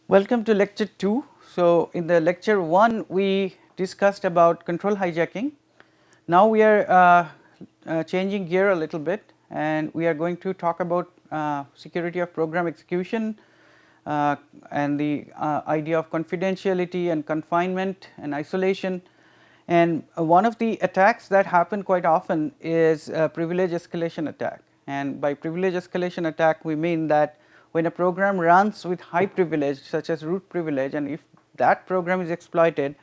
Welcome to lecture 2. So, in the lecture 1 we discussed about control hijacking. Now we are changing gear a little bit and we are going to talk about security of program execution and the idea of confidentiality and confinement and isolation. And one of the attacks that happen quite often is a privilege escalation attack, and by privilege escalation attack we mean that when a program runs with high privilege such as root privilege, and if that program is exploited,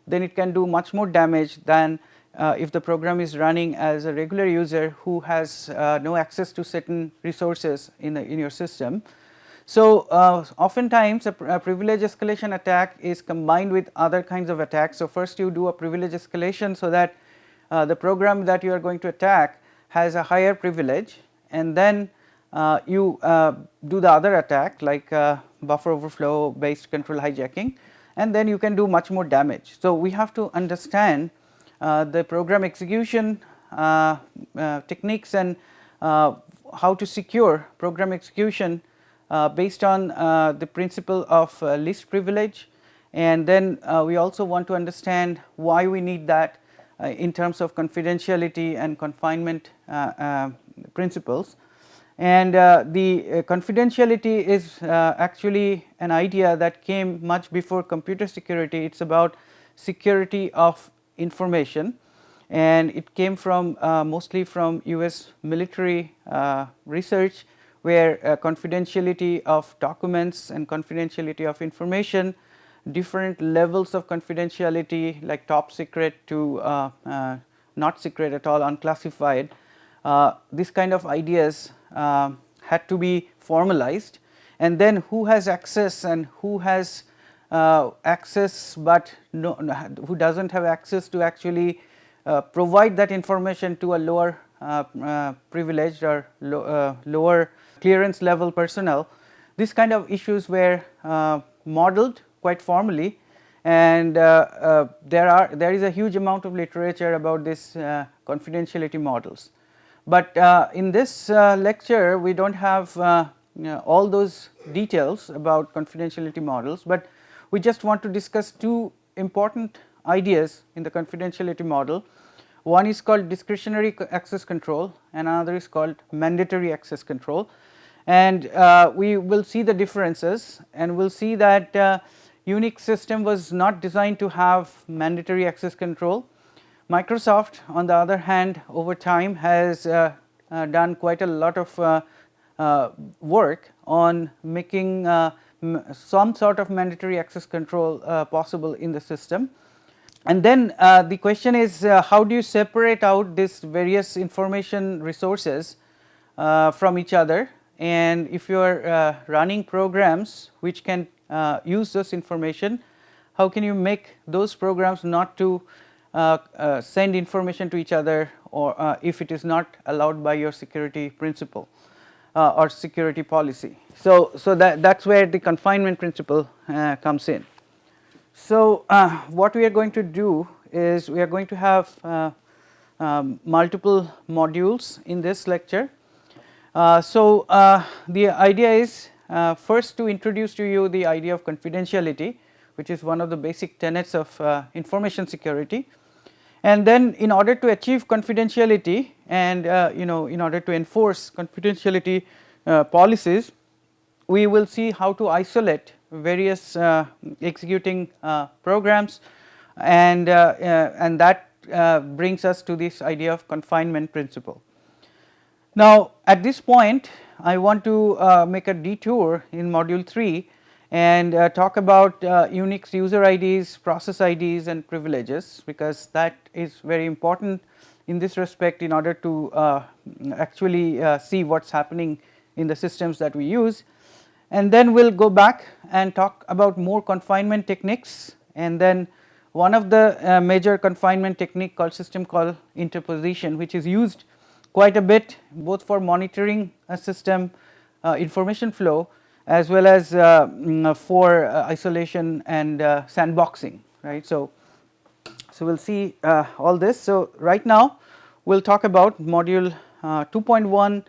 then it can do much more damage than if the program is running as a regular user who has no access to certain resources in your system. So, oftentimes a privilege escalation attack is combined with other kinds of attacks. So, first you do a privilege escalation so that the program that you are going to attack has a higher privilege, and then you do the other attack like buffer overflow based control hijacking, and then you can do much more damage. So, we have to understand the program execution techniques and how to secure program execution based on the principle of least privilege, and then we also want to understand why we need that in terms of confidentiality and confinement principles. And the confidentiality is actually an idea that came much before computer security. It is about security of information, and it came from mostly from US military research, where confidentiality of documents and confidentiality of information, different levels of confidentiality like top secret to not secret at all, unclassified, this kind of ideas had to be formalized, and then who has access and who has access, but who does not have access to actually provide that information to a lower privileged or lower clearance level personnel. These kind of issues were modeled quite formally, and there is a huge amount of literature about this confidentiality models. But in this lecture we do not have all those details about confidentiality models, but we just want to discuss two important ideas in the confidentiality model. One is called discretionary access control and another is called mandatory access control, and we will see the differences, and we will see that Unix system was not designed to have mandatory access control. Microsoft on the other hand over time has done quite a lot of work on making some sort of mandatory access control possible in the system. And then the question is how do you separate out these various information resources from each other, and if you are running programs which can use this information, how can you make those programs not to send information to each other, or if it is not allowed by your security principle or security policy. So that is where the confinement principle comes in. So what we are going to do is we are going to have multiple modules in this lecture. So the idea is first to introduce to you the idea of confidentiality, which is one of the basic tenets of information security. And then in order to achieve confidentiality and in order to enforce confidentiality policies, we will see how to isolate various executing programs, and that brings us to this idea of confinement principle. Now at this point I want to make a detour in module 3 and talk about Unix user IDs, process IDs and privileges, because that is very important in this respect in order to actually see what is happening in the systems that we use. And then we will go back and talk about more confinement techniques, and then one of the major confinement technique called system call interposition, which is used quite a bit both for monitoring a system information flow as well as for isolation and sandboxing, right. So we will see all this. So right now we will talk about module 2.1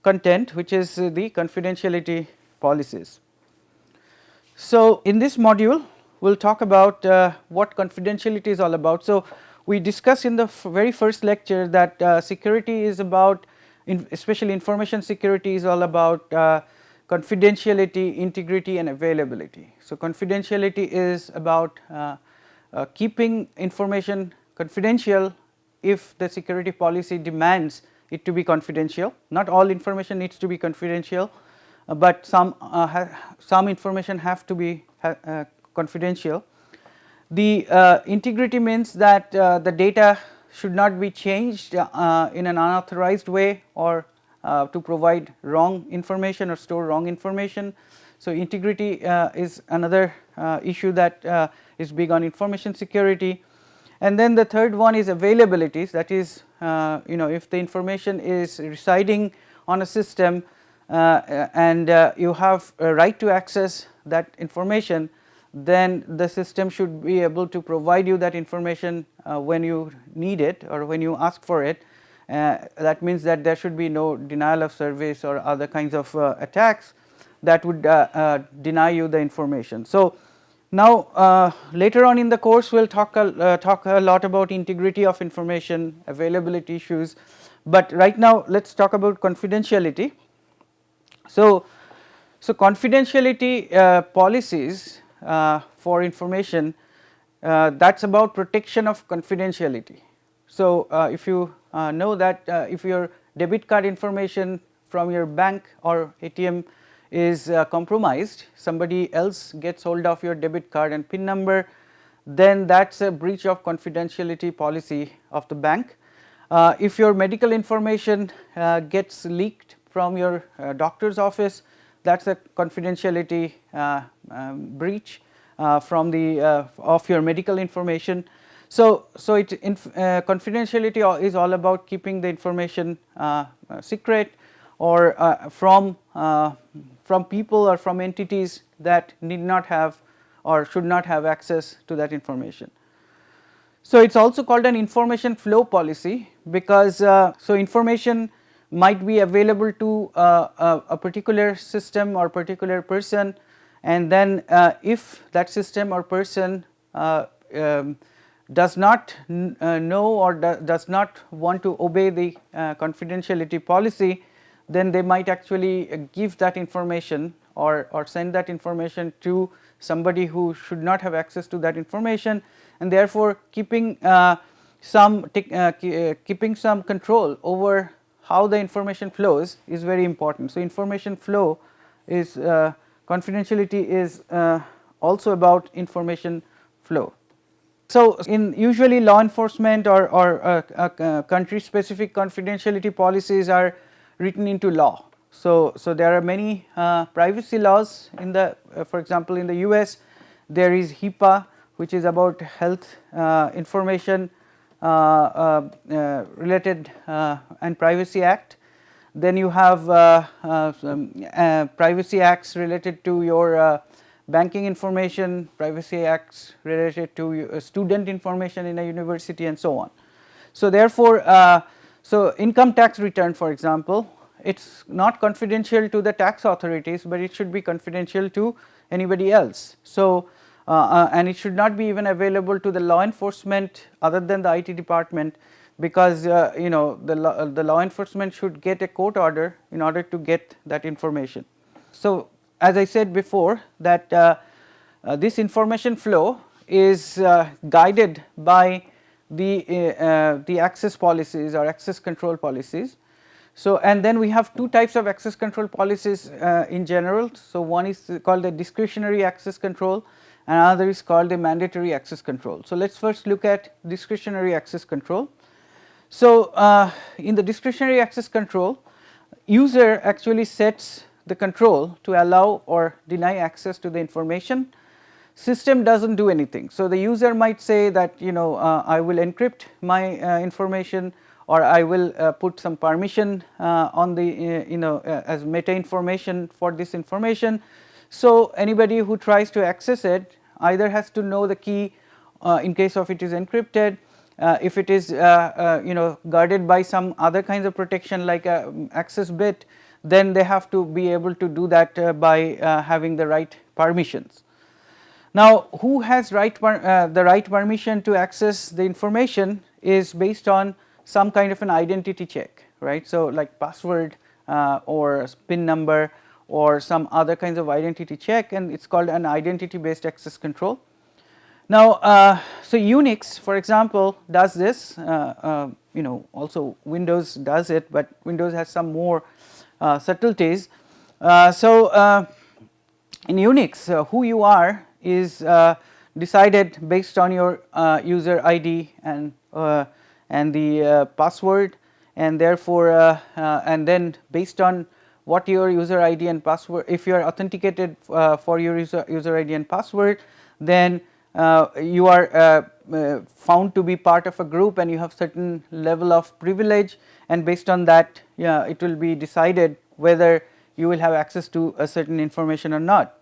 content, which is the confidentiality policies. So, in this module we will talk about what confidentiality is all about. So, we discussed in the very first lecture that security is about, especially information security is all about confidentiality, integrity and availability. So, confidentiality is about keeping information confidential if the security policy demands it to be confidential. Not all information needs to be confidential, but some information have to be confidential. The integrity means that the data should not be changed in an unauthorized way or to provide wrong information or store wrong information. So, integrity is another issue that is big on information security. And then the third one is availability, that is if the information is residing on a system and you have a right to access that information, then the system should be able to provide you that information when you need it or when you ask for it. That means that there should be no denial of service or other kinds of attacks that would deny you the information. So, now later on in the course we will talk a lot about integrity of information, availability issues, but right now let us talk about confidentiality. So, confidentiality policies for information, that is about protection of confidentiality. So, if you know that if your debit card information from your bank or ATM is compromised, somebody else gets hold of your debit card and PIN number, then that is a breach of confidentiality policy of the bank. If your medical information gets leaked from your doctor's office, that is a confidentiality breach from the of your medical information. So, confidentiality is all about keeping the information secret or from people or from entities that need not have or should not have access to that information. So, it is also called an information flow policy because so information might be available to a particular system or particular person, and then if that system or person does not know or does not want to obey the confidentiality policy, then they might actually give that information or send that information to somebody who should not have access to that information, and therefore keeping some control over how the information flows is very important. So, information flow is confidentiality is also about information flow. So, in usually law enforcement or country specific confidentiality policies are written into law. So, there are many privacy laws in the for example, in the US there is HIPAA, which is about health information related and Privacy Act. Then you have privacy acts related to your banking information, privacy acts related to student information in a university and so on. So, therefore, so income tax return, for example, it is not confidential to the tax authorities, but it should be confidential to anybody else. So, and it should not be even available to the law enforcement other than the IT department, because the law enforcement should get a court order in order to get that information. So, as I said before that this information flow is guided by the access policies or access control policies. So, and then we have two types of access control policies in general. So, one is called the discretionary access control and another is called the mandatory access control. So, let us first look at discretionary access control. So, in the discretionary access control, user actually sets the control to allow or deny access to the information. System does not do anything. So, the user might say that I will encrypt my information, or I will put some permission on the as meta information for this information. So, anybody who tries to access it either has to know the key in case of it is encrypted. If it is guarded by some other kinds of protection like a access bit, then they have to be able to do that by having the right permissions. Now, who has the right permission to access the information is based on some kind of an identity check, right. So, like password or PIN number or some other kinds of identity check, and it is called an identity based access control. Now, so Unix for example does this, also Windows does it, but Windows has some more subtleties. In Unix who you are is decided based on your user ID and the password, and therefore and then based on what your user ID and password, if you are authenticated for your user ID and password, then you are found to be part of a group and you have certain level of privilege, and based on that it will be decided whether you will have access to a certain information or not.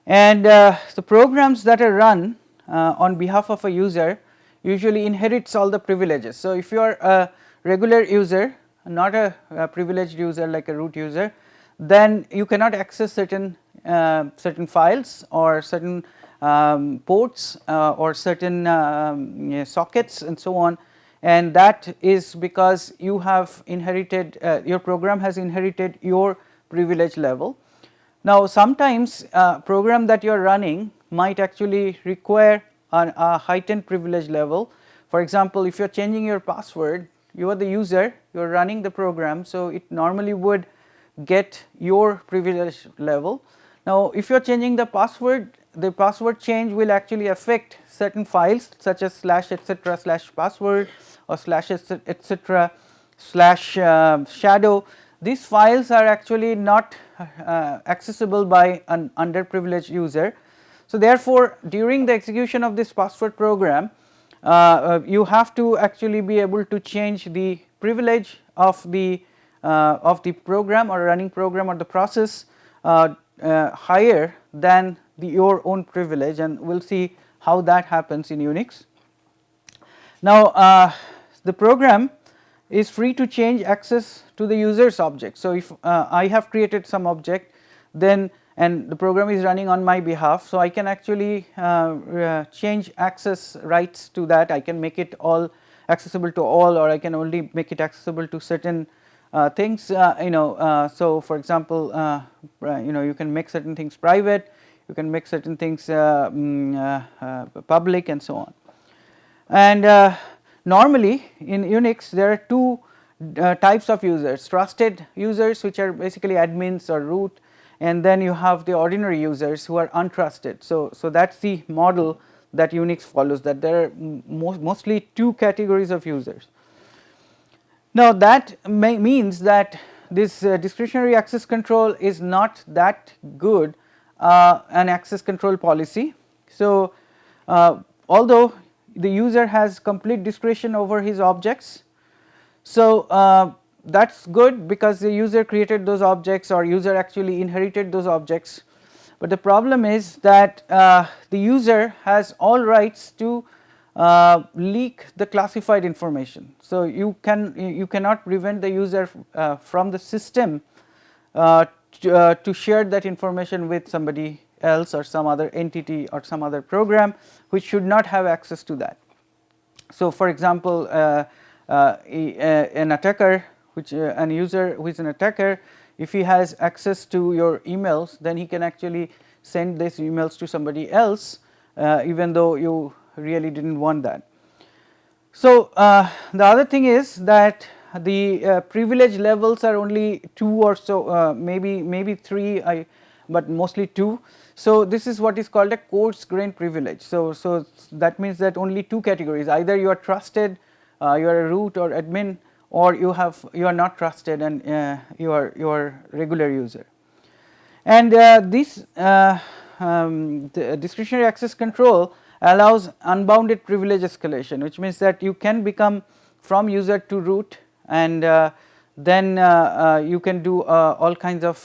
And the programs that are run on behalf of a user usually inherits all the privileges. So, if you are a regular user, not a privileged user like a root user, then you cannot access certain files or certain ports or certain sockets and so on, and that is because you have inherited your program has inherited your privilege level. Now, sometimes program that you are running might actually require a heightened privilege level. For example, if you are changing your password, you are the user, you are running the program, so it normally would get your privilege level. Now, if you are changing the password change will actually affect certain files such as slash etc slash password or slash etc slash shadow. These files are actually not accessible by an underprivileged user. So, therefore, during the execution of this password program you have to actually be able to change the privilege of the program or running program or the process higher than your own privilege, and we will see how that happens in Unix. Now, the program is free to change access to the user's object. So, if I have created some object, then and the program is running on my behalf, so I can actually change access rights to that. I can make it all accessible to all, or I can only make it accessible to certain things. So for example, you can make certain things private, you can make certain things public, and so on. And normally in Unix there are two types of users: trusted users, which are basically admins or root, and then you have the ordinary users who are untrusted. So that is the model that Unix follows, that there are mostly two categories of users. Now, that means that this discretionary access control is not that good an access control policy. So, although the user has complete discretion over his objects, so that is good because the user created those objects or user actually inherited those objects, but the problem is that the user has all rights to leak the classified information. So, you cannot prevent the user from the system to share that information with somebody else or some other entity or some other program which should not have access to that. So, for example, an attacker an user who is an attacker, if he has access to your emails, then he can actually send these emails to somebody else even though you really did not want that. So, the other thing is that the privilege levels are only 2 or so, maybe 3, but mostly 2. So, this is what is called a coarse grained privilege. So, that means that only 2 categories: either you are trusted, you are a root or admin, or you are not trusted and you are regular user. And this the discretionary access control allows unbounded privilege escalation, which means that you can become from user to root, and then you can do all kinds of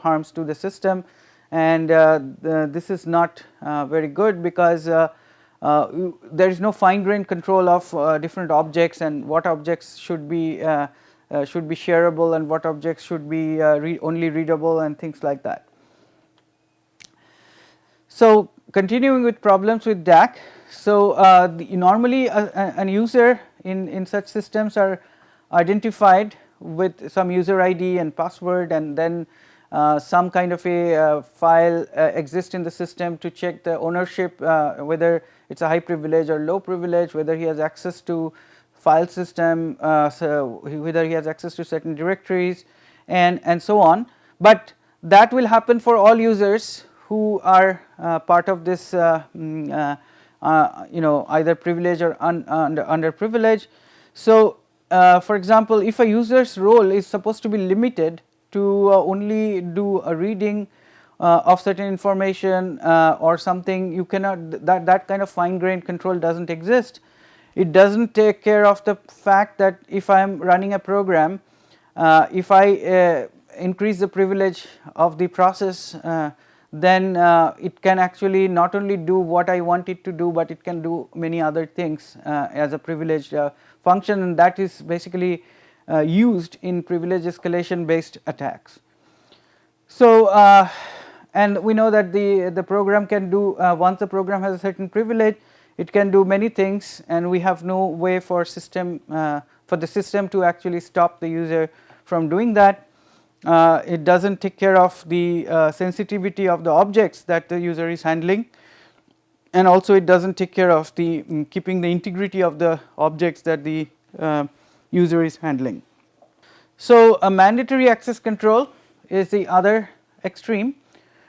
harms to the system, and this is not very good because there is no fine grained control of different objects and what objects should be shareable and what objects should be only readable and things like that. So, continuing with problems with DAC. So, normally an user in such systems are identified with some user ID and password, and then some kind of a file exists in the system to check the ownership, whether it is a high privilege or low privilege, whether he has access to file system, so whether he has access to certain directories, and so on. But that will happen for all users who are part of this either privilege or under privilege. So, for example, if a user's role is supposed to be limited to only do a reading of certain information or something, you cannot, that kind of fine grained control does not exist. It does not take care of the fact that if I am running a program, if I increase the privilege of the process, then it can actually not only do what I want it to do, but it can do many other things as a privileged function, and that is basically used in privilege escalation based attacks. So, and we know that the program can do, once the program has a certain privilege, it can do many things, and we have no way for system for the system to actually stop the user from doing that. It does not take care of the sensitivity of the objects that the user is handling, and also it does not take care of the keeping the integrity of the objects that the user is handling. So, a mandatory access control is the other extreme,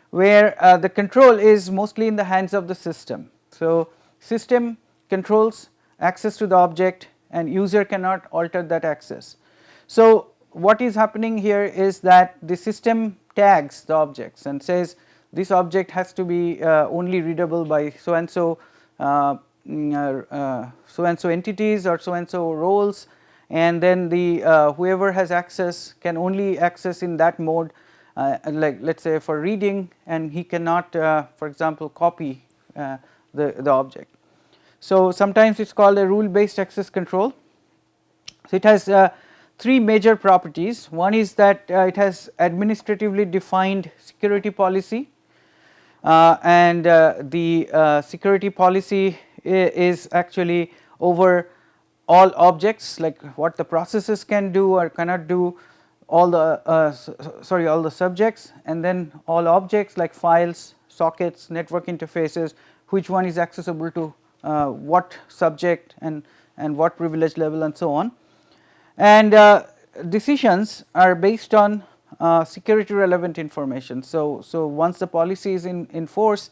where the control is mostly in the hands of the system. So, system controls access to the object and user cannot alter that access. So, what is happening here is that the system tags the objects and says this object has to be only readable by so and so entities or so and so roles, and then the whoever has access can only access in that mode, like let us say for reading, and he cannot for example copy the object. So, sometimes it is called a rule based access control. So, it has three major properties. One is that it has administratively defined security policy, and the security policy is actually over all objects, like what the processes can do or cannot do, all the all the subjects, and then all objects like files, sockets, network interfaces, which one is accessible to what subject and what privilege level and so on. And decisions are based on security relevant information. So, once the policy is in force,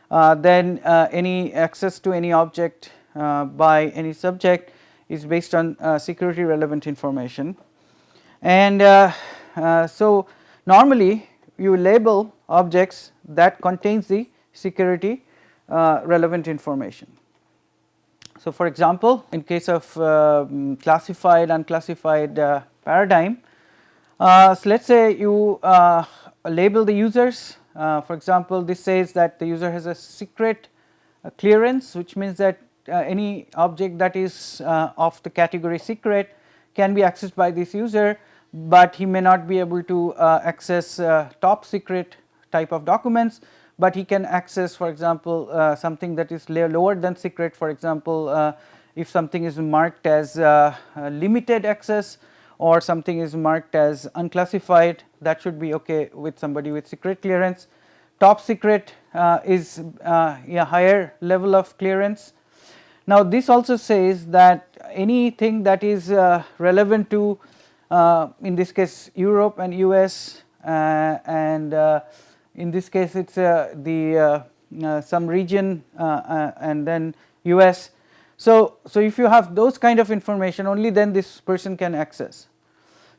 then any access to any object by any subject is based on security relevant information. And so, normally you label objects that contains the security relevant information. So, for example, in case of classified unclassified paradigm, so let us say you label the users. For example, this says that the user has a secret clearance, which means that any object that is of the category secret can be accessed by this user, but he may not be able to access top secret type of documents, but he can access, for example, something that is lower than secret. For example, if something is marked as limited access or something is marked as unclassified, that should be okay with somebody with secret clearance. Top secret is a higher level of clearance. Now, this also says that anything that is relevant to in this case Europe and US, and in this case it is the some region and then US. So, if you have those kind of information, only then this person can access.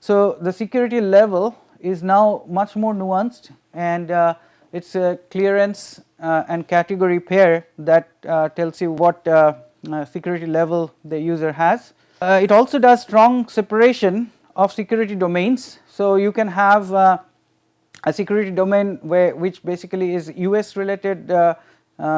So, the security level is now much more nuanced, and it is a clearance and category pair that tells you what security level the user has. It also does strong separation of security domains. So, you can have a security domain which basically is US related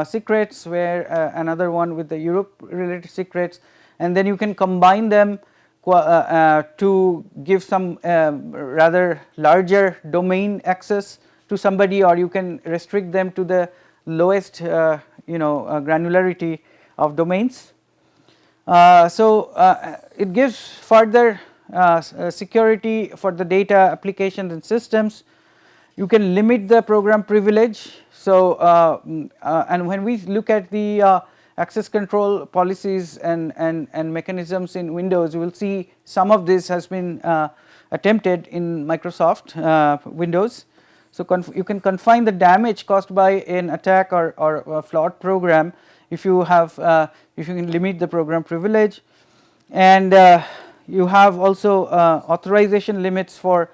secrets, where another one with the Europe related secrets, and then you can combine them to give some rather larger domain access to somebody, or you can restrict them to the lowest granularity of domains. It gives further security for the data applications and systems. You can limit the program privilege. So, and when we look at the access control policies and mechanisms in Windows, you will see some of this has been attempted in Microsoft Windows. So, you can confine the damage caused by an attack or a flawed program if you have if you can limit the program privilege, and you have also authorization limits for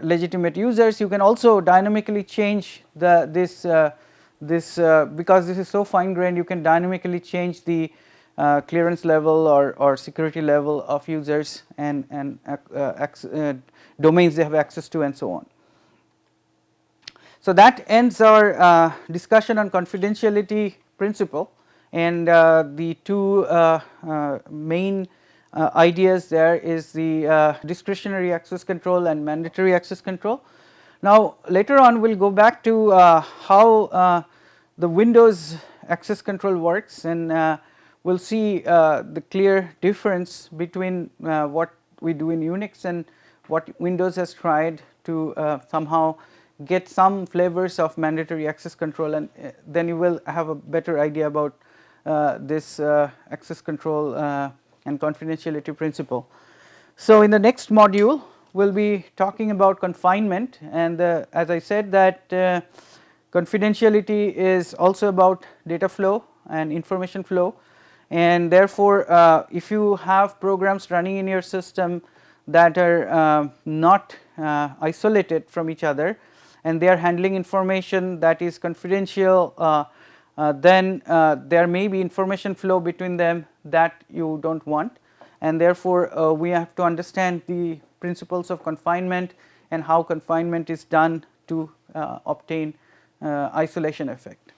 legitimate users. You can also dynamically change this because this is so fine grained, you can dynamically change the clearance level or security level of users and domains they have access to and so on. So, that ends our discussion on confidentiality principle, and the two main ideas there is the discretionary access control and mandatory access control. Now, later on we will go back to how the Windows access control works, and we will see the clear difference between what we do in Unix and what Windows has tried to somehow get some flavors of mandatory access control, and then you will have a better idea about this access control and confidentiality principle. So, in the next module we will be talking about confinement, and as I said that confidentiality is also about data flow and information flow, and therefore, if you have programs running in your system that are not isolated from each other and they are handling information that is confidential, then there may be information flow between them that you do not want, and therefore, we have to understand the principles of confinement and how confinement is done to obtain isolation effect.